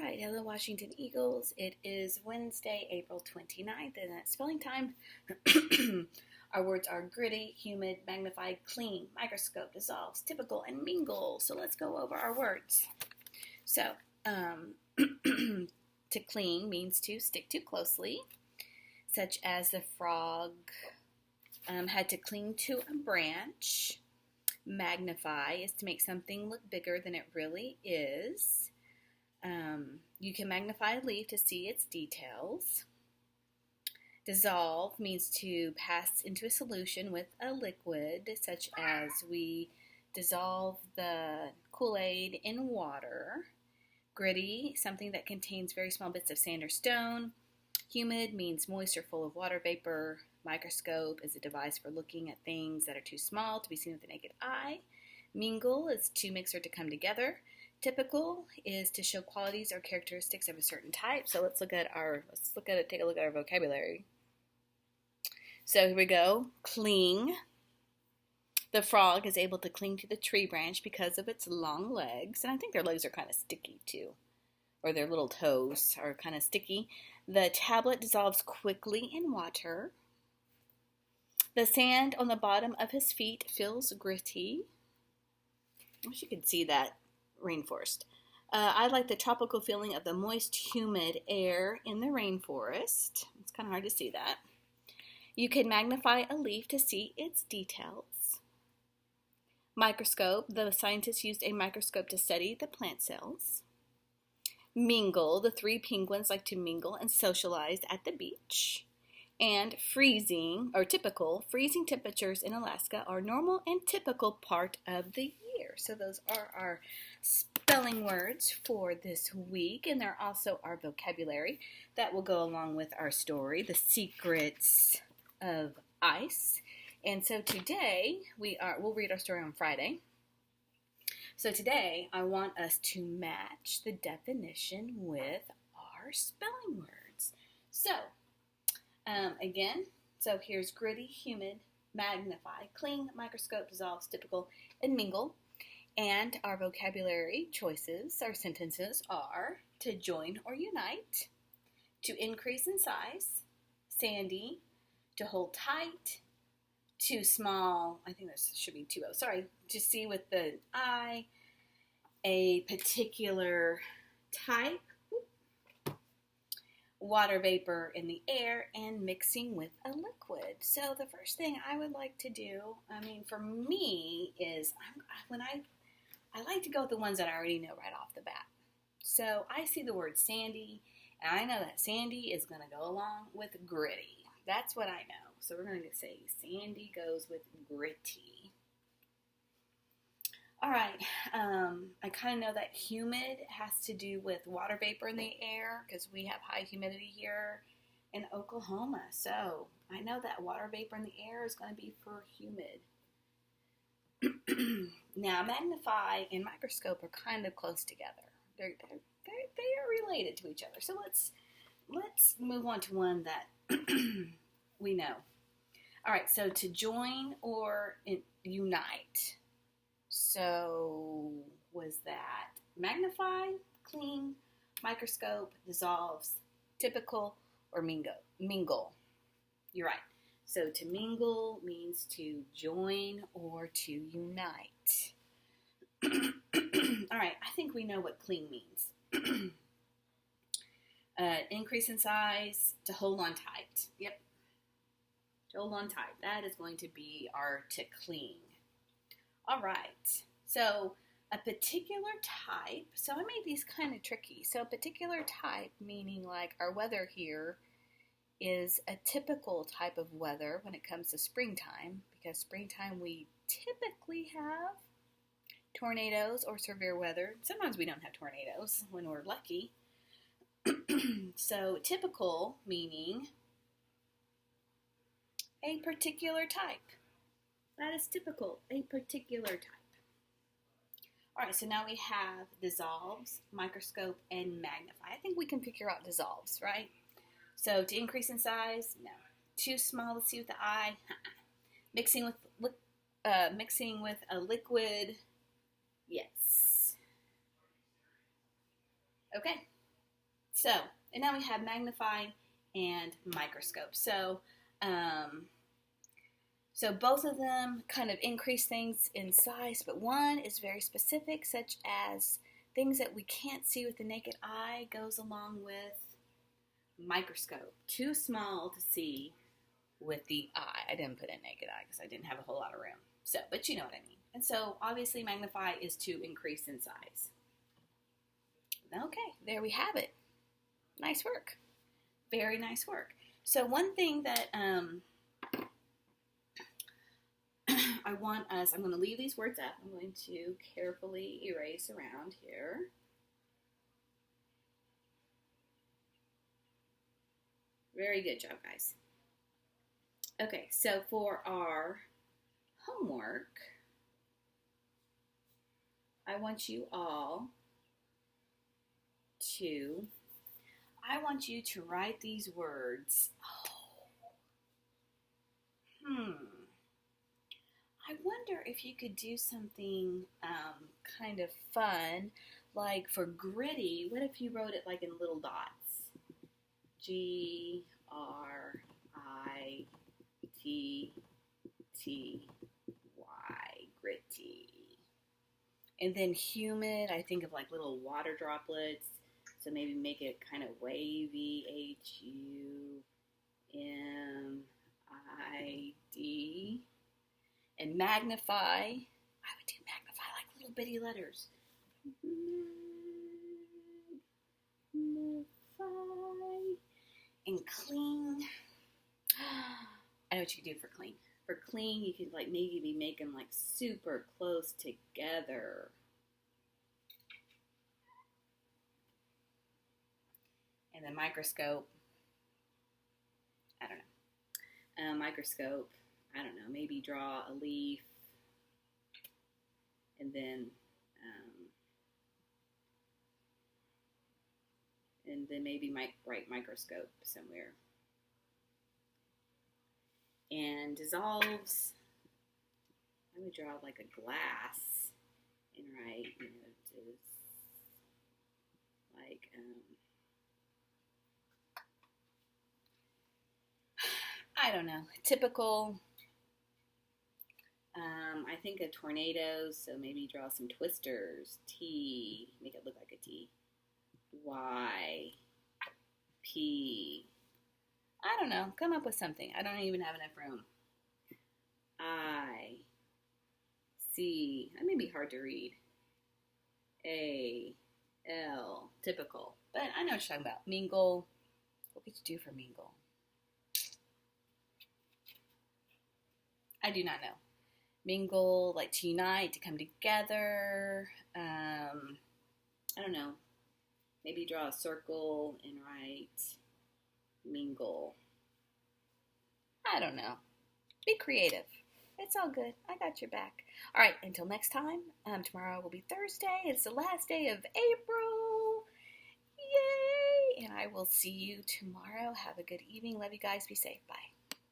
right, hello Washington Eagles. It is Wednesday, April 29th, and it's spelling time. Our words are gritty, humid, magnified, clean, microscope, dissolves, typical, and mingle. So let's go over our words. So, to cling means to stick to closely, such as the frog had to cling to a branch. Magnify is to make something look bigger than it really is. You can magnify a leaf to see its details. Dissolve means to pass into a solution with a liquid, such as we dissolve the Kool-Aid in water. Gritty, something that contains very small bits of sand or stone. Humid means moist or full of water vapor. Microscope is a device for looking at things that are too small to be seen with the naked eye. Mingle is to mix or to come together. Typical is to show qualities or characteristics of a certain type. So take a look at our vocabulary. So here we go. Cling. The frog is able to cling to the tree branch because of its long legs. And I think their legs are kind of sticky too. Or their little toes are kind of sticky. The tablet dissolves quickly in water. The sand on the bottom of his feet feels gritty. I wish you could see that rainforest. I like the tropical feeling of the moist, humid air in the rainforest. It's kind of hard to see that. You can magnify a leaf to see its details. Microscope. The scientists used a microscope to study the plant cells. Mingle. The three penguins like to mingle and socialize at the beach. And freezing, or typical, freezing temperatures in Alaska are normal and typical part of the year. So those are our spelling words for this week, and they're also our vocabulary that will go along with our story, The Secrets of Ice. And so today, we'll read our story on Friday. So today, I want us to match the definition with our spelling words. So, again, so here's gritty, humid, magnify, cling, microscope, dissolves, typical, and mingle. And our vocabulary choices, our sentences are to join or unite, to increase in size, sandy, to hold tight, too small, I think this should be 2 O's, sorry, to see with the eye, a particular type, water vapor in the air, and mixing with a liquid. So the first thing I would like to do, for me, is I like to go with the ones that I already know right off the bat. So I see the word sandy, and I know that sandy is going to go along with gritty. That's what I know. So we're going to say sandy goes with gritty. All right, I kind of know that humid has to do with water vapor in the air because we have high humidity here in Oklahoma. So I know that water vapor in the air is going to be for humid. Now, magnify and microscope are kind of close together. They are related to each other. So let's move on to one that we know. All right, so to join or unite. So was that magnify, clean, microscope, dissolves, typical, or mingle? You're right. So to mingle means to join or to unite. All right, I think we know what clean means. Increase in size, to hold on tight. Yep. To hold on tight. That is going to be our to cling. All right. So a particular type. So I made these kind of tricky. So a particular type, meaning like our weather here, is a typical type of weather when it comes to springtime, because springtime we typically have tornadoes or severe weather. Sometimes we don't have tornadoes when we're lucky. So typical meaning a particular type. That is typical, a particular type. All right, so now we have dissolves, microscope, and magnify. I think we can figure out dissolves, right? So to increase in size, no. Too small to see with the eye, mixing with a liquid, yes. Okay, So, and now we have magnify and microscope. So both of them kind of increase things in size, but one is very specific, such as things that we can't see with the naked eye goes along with microscope. Too small to see with the eye. I didn't put in naked eye because I didn't have a whole lot of room. So, but you know what I mean. And so obviously magnify is to increase in size. Okay, there we have it. Nice work. Very nice work. So one thing that I want us, I'm going to leave these words up. I'm going to carefully erase around here. Very good job, guys. Okay, so for our homework, I want you to write these words. I wonder if you could do something kind of fun, like for gritty. What if you wrote it like in little dots? G-R-I-T-T-Y, gritty. And then humid, I think of like little water droplets. So maybe make it kind of wavy, H-U-M-I-D. And magnify, I would do magnify like little bitty letters. Magnify. And clean. I know what you could do for clean. For clean, you could like maybe be making like super close together. And the microscope, I don't know. Microscope, I don't know, maybe draw a leaf and then maybe write microscope somewhere. And dissolves, let me draw like a glass and write, like, I don't know, typical. I think of tornadoes, so maybe draw some twisters. T, make it look like a T. Y, P. I don't know. Come up with something. I don't even have enough room. I, C. That may be hard to read. A, L. Typical. But I know what you're talking about. Mingle. What could you do for mingle? I do not know. Mingle, like to unite, to come together. I don't know. Maybe draw a circle and write mingle. I don't know. Be creative. It's all good. I got your back. All right, until next time. Tomorrow will be Thursday. It's the last day of April. Yay! And I will see you tomorrow. Have a good evening. Love you guys. Be safe. Bye.